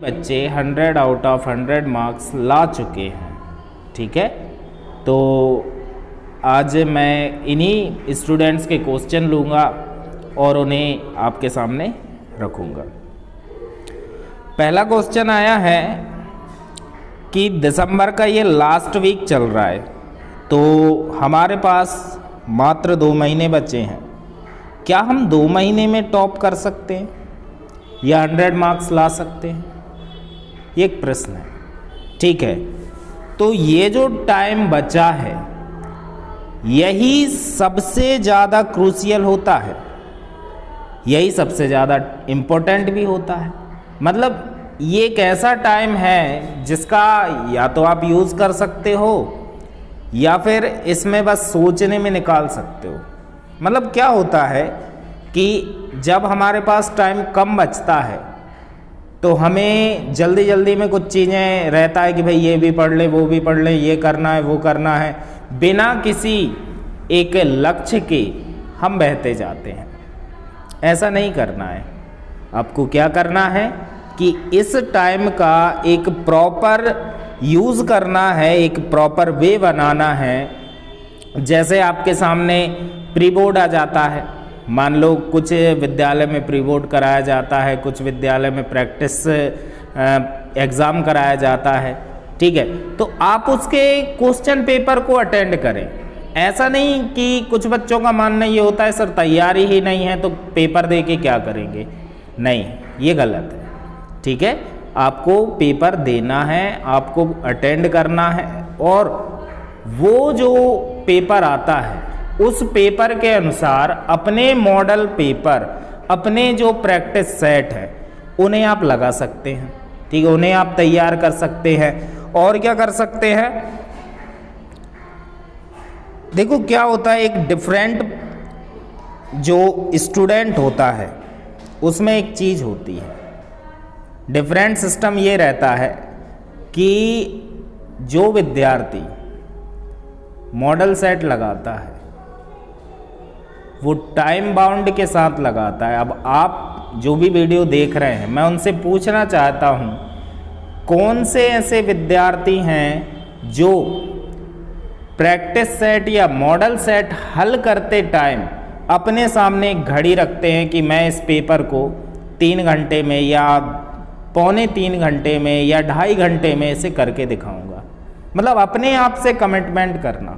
बच्चे 100 out of 100 marks ला चुके हैं। ठीक है, तो आज मैं इन्हीं स्टूडेंट्स के क्वेश्चन लूँगा और उन्हें आपके सामने रखूँगा। पहला क्वेश्चन आया है कि दिसंबर का ये लास्ट वीक चल रहा है, तो हमारे पास मात्र 2 महीने बचे हैं। क्या हम 2 महीने में टॉप कर सकते हैं या 100 मार्क्स ला सकते हैं? ये एक प्रश्न है। ठीक है, तो ये जो टाइम बचा है यही सबसे ज़्यादा क्रूशियल होता है, यही सबसे ज़्यादा इम्पोर्टेंट भी होता है। मतलब ये एक ऐसा टाइम है जिसका या तो आप यूज़ कर सकते हो या फिर इसमें बस सोचने में निकाल सकते हो। मतलब क्या होता है कि जब हमारे पास टाइम कम बचता है तो हमें जल्दी जल्दी में कुछ चीज़ें रहता है कि भाई ये भी पढ़ ले, वो भी पढ़ ले, ये करना है, वो करना है, बिना किसी एक लक्ष्य के हम बहते जाते हैं। ऐसा नहीं करना है। आपको क्या करना है कि इस टाइम का एक प्रॉपर यूज़ करना है, एक प्रॉपर वे बनाना है। जैसे आपके सामने प्री बोर्ड आ जाता है, मान लो कुछ विद्यालय में प्री बोर्ड कराया जाता है, कुछ विद्यालय में प्रैक्टिस एग्ज़ाम कराया जाता है। ठीक है, तो आप उसके क्वेश्चन पेपर को अटेंड करें। ऐसा नहीं कि कुछ बच्चों का मानना ये होता है सर तैयारी ही नहीं है तो पेपर दे के क्या करेंगे। नहीं, ये गलत है। ठीक है, आपको पेपर देना है, आपको अटेंड करना है और वो जो पेपर आता है उस पेपर के अनुसार अपने मॉडल पेपर, अपने जो प्रैक्टिस सेट है उन्हें आप लगा सकते हैं। ठीक है, उन्हें आप तैयार कर सकते हैं। और क्या कर सकते हैं, देखो क्या होता है, एक डिफरेंट जो स्टूडेंट होता है उसमें एक चीज़ होती है, डिफरेंट सिस्टम ये रहता है कि जो विद्यार्थी मॉडल सेट लगाता है वो टाइम बाउंड के साथ लगाता है। अब आप जो भी वीडियो देख रहे हैं, मैं उनसे पूछना चाहता हूँ कौन से ऐसे विद्यार्थी हैं जो प्रैक्टिस सेट या मॉडल सेट हल करते टाइम अपने सामने एक घड़ी रखते हैं कि मैं इस पेपर को 3 घंटे में या पौने 3 घंटे में या 2.5 घंटे में इसे करके दिखाऊंगा। मतलब अपने आप से कमिटमेंट करना,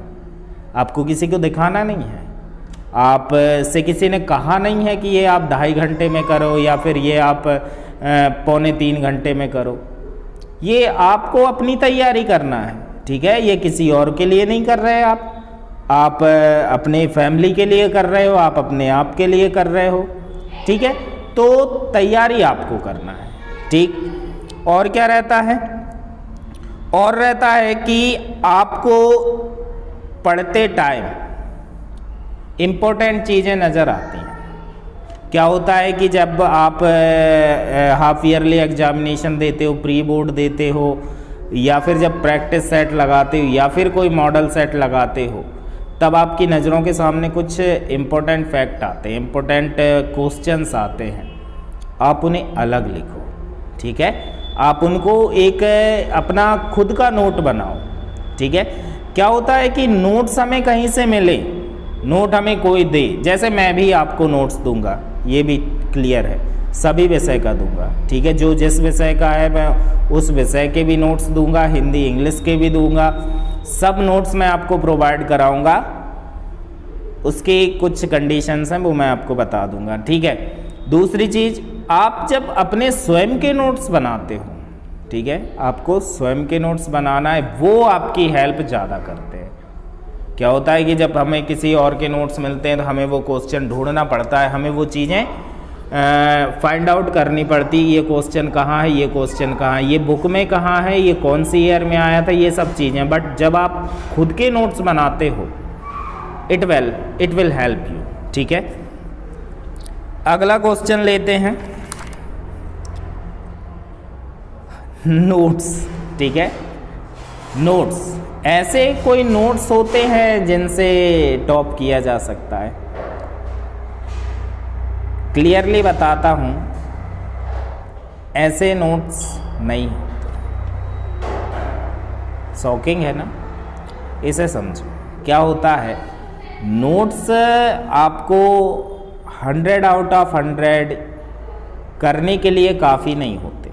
आपको किसी को दिखाना नहीं है, आप से किसी ने कहा नहीं है कि ये आप 2.5 घंटे में करो या फिर ये आप पौने 3 घंटे में करो। ये आपको अपनी तैयारी करना है। ठीक है, ये किसी और के लिए नहीं कर रहे आप अपने फैमिली के लिए कर रहे हो, आप अपने आप के लिए कर रहे हो। ठीक है, तो तैयारी आपको करना है। ठीक, और क्या रहता है, और रहता है कि आपको पढ़ते टाइम इम्पोर्टेंट चीज़ें नज़र आती हैं। क्या होता है कि जब आप हाफ ईयरली एग्जामिनेशन देते हो, प्री बोर्ड देते हो या फिर जब प्रैक्टिस सेट लगाते हो या फिर कोई मॉडल सेट लगाते हो, तब आपकी नज़रों के सामने कुछ इम्पोर्टेंट फैक्ट आते हैं, इम्पोर्टेंट क्वेश्चंस आते हैं। आप उन्हें अलग लिखो। ठीक है, आप उनको एक अपना खुद का नोट बनाओ। ठीक है, क्या होता है कि नोट्स हमें कहीं से मिले, नोट हमें कोई दे, जैसे मैं भी आपको नोट्स दूंगा, ये भी क्लियर है, सभी विषय का दूंगा। ठीक है, जो जिस विषय का है मैं उस विषय के भी नोट्स दूंगा, हिंदी इंग्लिश के भी दूंगा, सब नोट्स मैं आपको प्रोवाइड कराऊंगा। उसके कुछ कंडीशंस हैं वो मैं आपको बता दूंगा। ठीक है, दूसरी चीज़, आप जब अपने स्वयं के नोट्स बनाते हो, ठीक है, आपको स्वयं के नोट्स बनाना है, वो आपकी हेल्प ज़्यादा करते हैं। क्या होता है कि जब हमें किसी और के नोट्स मिलते हैं तो हमें वो क्वेश्चन ढूंढना पड़ता है, हमें वो चीज़ें फाइंड आउट करनी पड़ती, ये क्वेश्चन कहाँ है, ये क्वेश्चन कहाँ है, ये बुक में कहाँ है, ये कौन सी ईयर में आया था, ये सब चीज़ें। बट जब आप खुद के नोट्स बनाते हो इट विल हेल्प यू। ठीक है, अगला क्वेश्चन लेते हैं, नोट्स। ठीक है, नोट्स, ऐसे कोई नोट्स होते हैं जिनसे टॉप किया जा सकता है। क्लियरली बताता हूँ, ऐसे नोट्स नहीं होते। शॉकिंग है ना? इसे समझो क्या होता है। नोट्स आपको 100 आउट ऑफ 100 करने के लिए काफ़ी नहीं होते।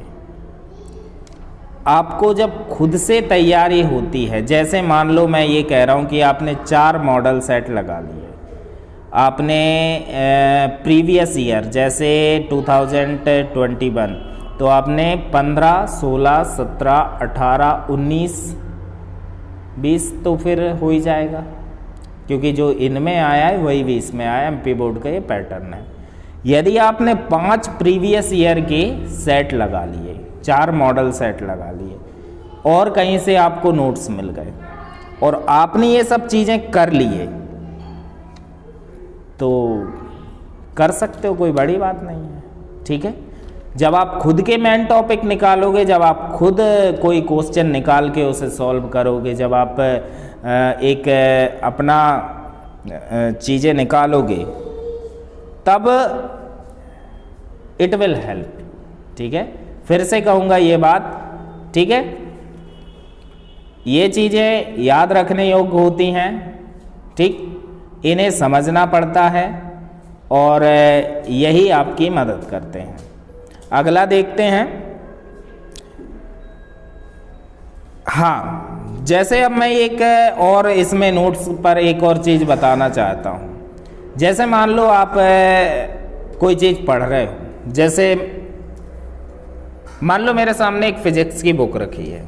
आपको जब खुद से तैयारी होती है, जैसे मान लो मैं ये कह रहा हूँ कि आपने 4 मॉडल सेट लगा लिए, आपने प्रीवियस ईयर जैसे 2021 तो आपने 15, 16, 17, 18, 19, 20 तो फिर हो ही जाएगा, क्योंकि जो इनमें आया है वही 20 में आया। एमपी बोर्ड का ये पैटर्न है। यदि आपने 5 प्रीवियस ईयर के सेट लगा लिए, 4 मॉडल सेट लगा लिए और कहीं से आपको नोट्स मिल गए और आपने ये सब चीज़ें कर लिए, तो कर सकते हो, कोई बड़ी बात नहीं है। ठीक है, जब आप खुद के मेन टॉपिक निकालोगे, जब आप खुद कोई क्वेश्चन निकाल के उसे सॉल्व करोगे, जब आप एक अपना चीज़ें निकालोगे, तब इट विल हेल्प। ठीक है, फिर से कहूँगा ये बात, ठीक है, ये चीज़ें याद रखने योग्य होती हैं। ठीक, इन्हें समझना पड़ता है और यही आपकी मदद करते हैं। अगला देखते हैं। हाँ, जैसे अब मैं एक और इसमें नोट्स पर एक और चीज़ बताना चाहता हूँ। जैसे मान लो आप कोई चीज़ पढ़ रहे हो, जैसे मान लो मेरे सामने एक फिजिक्स की बुक रखी है,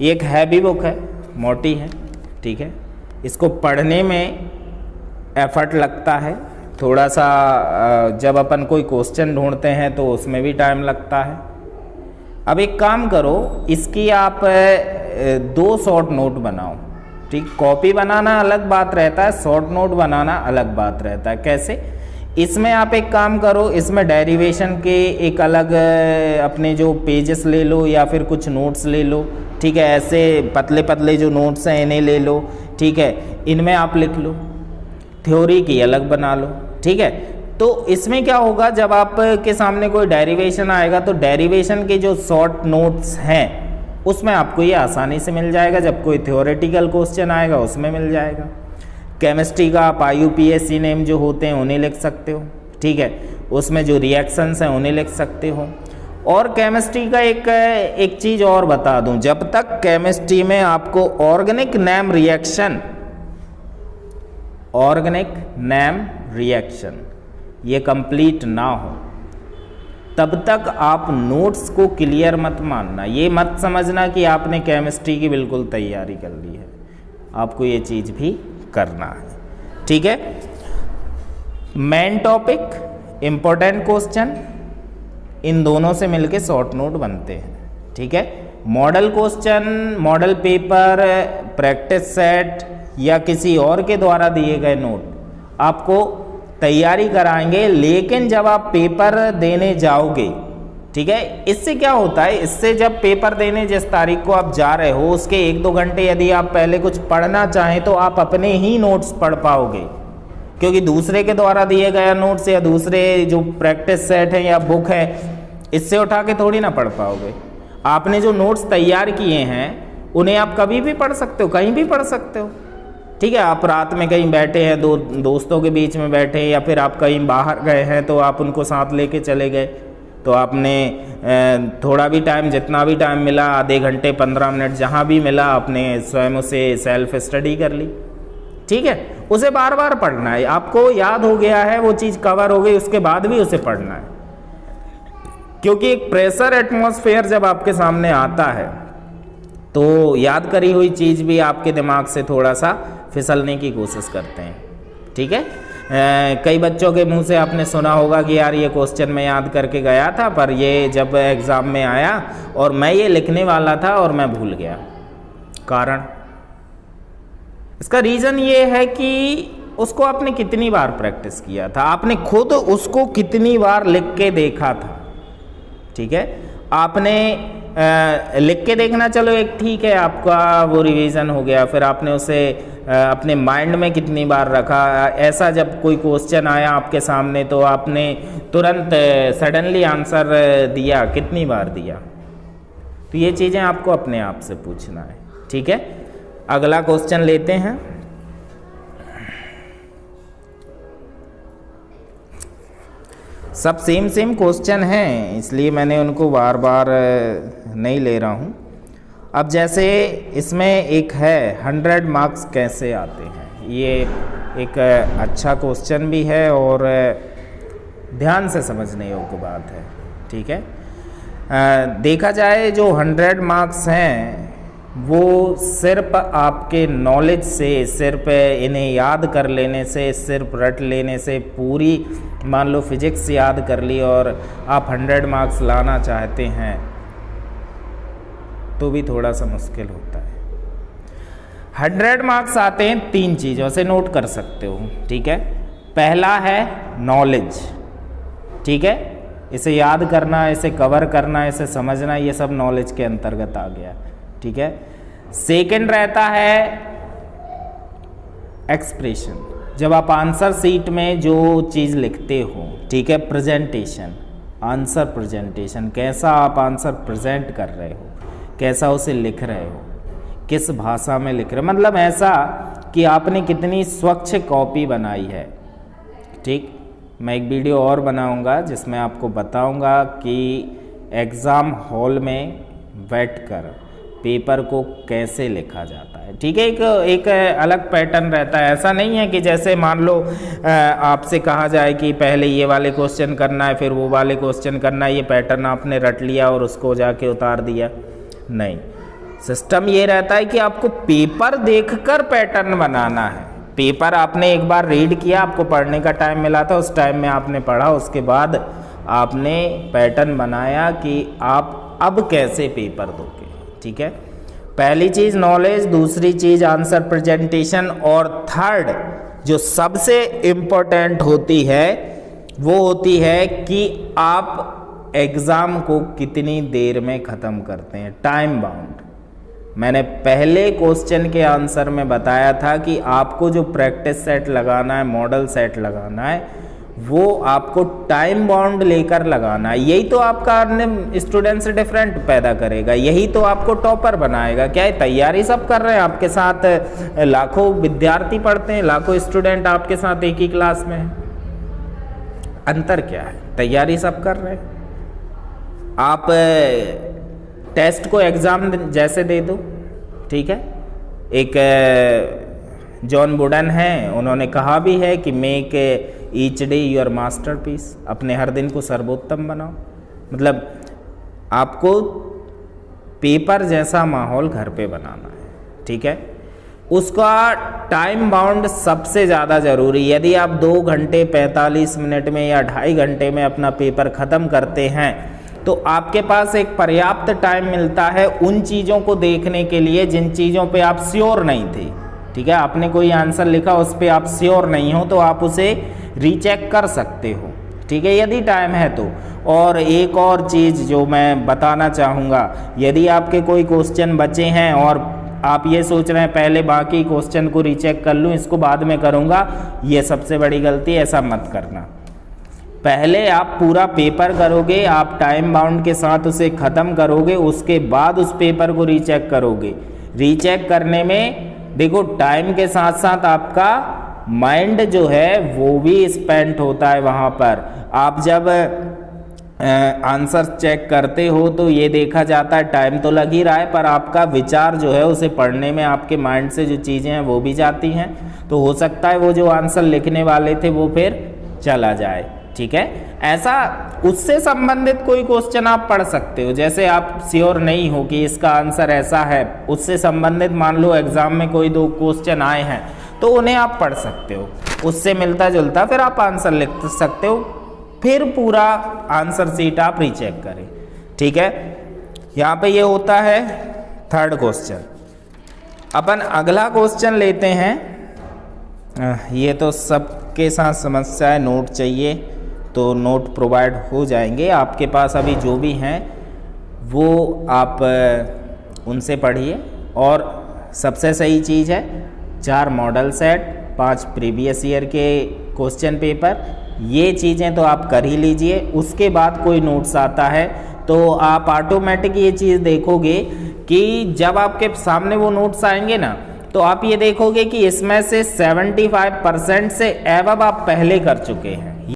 ये एक हैवी बुक है, मोटी है। ठीक है, इसको पढ़ने में एफर्ट लगता है थोड़ा सा। जब अपन कोई क्वेश्चन ढूंढते हैं तो उसमें भी टाइम लगता है। अब एक काम करो, इसकी आप 2 शॉर्ट नोट बनाओ। ठीक, कॉपी बनाना अलग बात रहता है, शॉर्ट नोट बनाना अलग बात रहता है। कैसे? इसमें आप एक काम करो, इसमें डेरिवेशन के एक अलग अपने जो पेजेस ले लो या फिर कुछ नोट्स ले लो। ठीक है, ऐसे पतले पतले जो नोट्स हैं इन्हें ले लो। ठीक है, इनमें आप लिख लो, थ्योरी की अलग बना लो। ठीक है, तो इसमें क्या होगा, जब आप के सामने कोई डेरिवेशन आएगा तो डेरिवेशन के जो शॉर्ट नोट्स हैं उसमें आपको ये आसानी से मिल जाएगा। जब कोई थ्योरेटिकल क्वेश्चन आएगा उसमें मिल जाएगा। केमिस्ट्री का आप IUPAC नेम जो होते हैं उन्हें लिख सकते हो। ठीक है, उसमें जो रिएक्शंस हैं उन्हें लिख सकते हो। और केमिस्ट्री का एक चीज़ और बता दूं, जब तक केमिस्ट्री में आपको ऑर्गेनिक नेम रिएक्शन ये कंप्लीट ना हो, तब तक आप नोट्स को क्लियर मत मानना। ये मत समझना कि आपने केमिस्ट्री की बिल्कुल तैयारी कर ली है, आपको ये चीज़ भी करना है। ठीक है, मेन टॉपिक, इंपॉर्टेंट क्वेश्चन, इन दोनों से मिलके शॉर्ट नोट बनते हैं। ठीक है, model question, model paper, practice set या किसी और के द्वारा दिए गए नोट आपको तैयारी कराएंगे, लेकिन जब आप पेपर देने जाओगे, ठीक है, इससे क्या होता है, इससे जब पेपर देने जिस तारीख को आप जा रहे हो उसके 1-2 घंटे यदि आप पहले कुछ पढ़ना चाहें तो आप अपने ही नोट्स पढ़ पाओगे, क्योंकि दूसरे के द्वारा दिए गया नोट्स या दूसरे जो प्रैक्टिस सेट है या बुक है इससे उठा के थोड़ी ना पढ़ पाओगे। आपने जो नोट्स तैयार किए हैं उन्हें आप कभी भी पढ़ सकते हो, कहीं भी पढ़ सकते हो। ठीक है, आप रात में कहीं बैठे हैं, दोस्तों के बीच में बैठे हैं, या फिर आप कहीं बाहर गए हैं तो आप उनको साथ लेके चले गए, तो आपने थोड़ा भी टाइम, जितना भी टाइम मिला, आधे घंटे 15 मिनट जहाँ भी मिला, आपने स्वयं उसे सेल्फ स्टडी कर ली। ठीक है, उसे बार बार पढ़ना है, आपको याद हो गया है, वो चीज़ कवर हो गई, उसके बाद भी उसे पढ़ना है, क्योंकि एक प्रेशर एटमॉस्फेयर जब आपके सामने आता है तो याद करी हुई चीज़ भी आपके दिमाग से थोड़ा सा फिसलने की कोशिश करते हैं। ठीक है, कई बच्चों के मुंह से आपने सुना होगा कि यार ये क्वेश्चन मैं याद करके गया था, पर ये जब एग्ज़ाम में आया और मैं ये लिखने वाला था और मैं भूल गया। कारण, इसका रीज़न ये है कि उसको आपने कितनी बार प्रैक्टिस किया था, आपने खुद उसको कितनी बार लिख के देखा था। ठीक है, आपने लिख के देखना, चलो एक ठीक है, आपका वो रिवीजन हो गया, फिर आपने उसे अपने माइंड में कितनी बार रखा। ऐसा जब कोई क्वेश्चन आया आपके सामने तो आपने तुरंत सडनली आंसर दिया, कितनी बार दिया, तो ये चीज़ें आपको अपने आप से पूछना है, ठीक है। अगला क्वेश्चन लेते हैं। सब सेम क्वेश्चन हैं, इसलिए मैंने उनको बार बार नहीं ले रहा हूँ। अब जैसे इसमें एक है 100 मार्क्स कैसे आते हैं, ये एक अच्छा क्वेश्चन भी है और ध्यान से समझने योग्य बात है, ठीक है। देखा जाए जो 100 मार्क्स हैं वो सिर्फ आपके नॉलेज से, सिर्फ इन्हें याद कर लेने से, सिर्फ रट लेने से, पूरी मान लो फिजिक्स याद कर ली और आप 100 मार्क्स लाना चाहते हैं तो भी थोड़ा सा मुश्किल होता है। 100 मार्क्स आते हैं 3 चीज़ों से, नोट कर सकते हो, ठीक है। पहला है नॉलेज, ठीक है, इसे याद करना, इसे कवर करना, इसे समझना, ये सब नॉलेज के अंतर्गत आ गया, ठीक है। सेकंड रहता है एक्सप्रेशन, जब आप आंसर शीट में जो चीज़ लिखते हो, ठीक है, प्रेजेंटेशन, आंसर प्रेजेंटेशन, कैसा आप आंसर प्रेजेंट कर रहे हो, कैसा उसे लिख रहे हो, किस भाषा में लिख रहे हो, मतलब ऐसा कि आपने कितनी स्वच्छ कॉपी बनाई है, ठीक। मैं एक वीडियो और बनाऊंगा जिसमें आपको बताऊंगा कि एग्ज़ाम हॉल में बैठकर पेपर को कैसे लिखा जाता है, ठीक है। एक अलग पैटर्न रहता है, ऐसा नहीं है कि जैसे मान लो आपसे कहा जाए कि पहले ये वाले क्वेश्चन करना है फिर वो वाले क्वेश्चन करना है, ये पैटर्न आपने रट लिया और उसको जाके उतार दिया, नहीं। सिस्टम ये रहता है कि आपको पेपर देखकर पैटर्न बनाना है। पेपर आपने एक बार रीड किया, आपको पढ़ने का टाइम मिला था, उस टाइम में आपने पढ़ा, उसके बाद आपने पैटर्न बनाया कि आप अब कैसे पेपर दोगे, ठीक है। पहली चीज़ नॉलेज, दूसरी चीज़ आंसर प्रेजेंटेशन, और थर्ड जो सबसे इम्पोर्टेंट होती है वो होती है कि आप एग्ज़ाम को कितनी देर में ख़त्म करते हैं, टाइम बाउंड। मैंने पहले क्वेश्चन के आंसर में बताया था कि आपको जो प्रैक्टिस सेट लगाना है, मॉडल सेट लगाना है, वो आपको टाइम बाउंड लेकर लगाना है। यही तो आपका अन्य स्टूडेंट से डिफरेंट पैदा करेगा, यही तो आपको टॉपर बनाएगा। क्या है, तैयारी सब कर रहे हैं, आपके साथ लाखों विद्यार्थी पढ़ते हैं, लाखों स्टूडेंट आपके साथ एक ही क्लास में है, अंतर क्या है, तैयारी सब कर रहे हैं। आप टेस्ट को एग्ज़ाम जैसे दे दो, ठीक है। एक जॉन वुडन है, उन्होंने कहा भी है कि make each day your masterpiece, अपने हर दिन को सर्वोत्तम बनाओ। मतलब आपको पेपर जैसा माहौल घर पे बनाना है, ठीक है। उसका टाइम बाउंड सबसे ज़्यादा ज़रूरी। यदि आप 2 घंटे 45 मिनट में या 2.5 घंटे में अपना पेपर ख़त्म करते हैं तो आपके पास एक पर्याप्त टाइम मिलता है उन चीज़ों को देखने के लिए जिन चीज़ों पे आप श्योर नहीं थे, ठीक है। आपने कोई आंसर लिखा, उस पर आप श्योर नहीं हो तो आप उसे रीचेक कर सकते हो, ठीक है, यदि टाइम है तो। और एक और चीज़ जो मैं बताना चाहूँगा, यदि आपके कोई क्वेश्चन बचे हैं और आप ये सोच रहे हैं पहले बाकी क्वेश्चन को रीचेक कर लूँ, इसको बाद में करूँगा, ये सबसे बड़ी गलती, ऐसा मत करना। पहले आप पूरा पेपर करोगे, आप टाइम बाउंड के साथ उसे ख़त्म करोगे, उसके बाद उस पेपर को रीचेक करोगे। रीचेक करने में देखो टाइम के साथ साथ आपका माइंड जो है वो भी स्पेंड होता है वहाँ पर। आप जब आंसर चेक करते हो तो ये देखा जाता है टाइम तो लग ही रहा है पर आपका विचार जो है उसे पढ़ने में आपके माइंड से जो चीज़ें हैं वो भी जाती हैं, तो हो सकता है वो जो आंसर लिखने वाले थे वो फिर चला जाए, ठीक है। ऐसा उससे संबंधित कोई क्वेश्चन आप पढ़ सकते हो, जैसे आप श्योर नहीं हो कि इसका आंसर ऐसा है, उससे संबंधित मान लो एग्जाम में कोई 2 क्वेश्चन आए हैं तो उन्हें आप पढ़ सकते हो, उससे मिलता जुलता फिर आप आंसर लिख सकते हो, फिर पूरा आंसर शीट आप रीचेक करें, ठीक है। यहाँ पे ये होता है थर्ड क्वेश्चन। अपन अगला क्वेश्चन लेते हैं। ये तो सबके साथ समस्या है, नोट चाहिए तो नोट प्रोवाइड हो जाएंगे आपके पास, अभी जो भी हैं वो आप उनसे पढ़िए। और सबसे सही चीज़ है 4 मॉडल सेट, 5 प्रीवियस ईयर के क्वेश्चन पेपर, ये चीज़ें तो आप कर ही लीजिए। उसके बाद कोई नोट्स आता है तो आप ऑटोमेटिक ये चीज़ देखोगे कि जब आपके सामने वो नोट्स आएंगे ना, तो आप ये देखोगे कि इसमें से 75% से एबव आप पहले कर चुके हैं।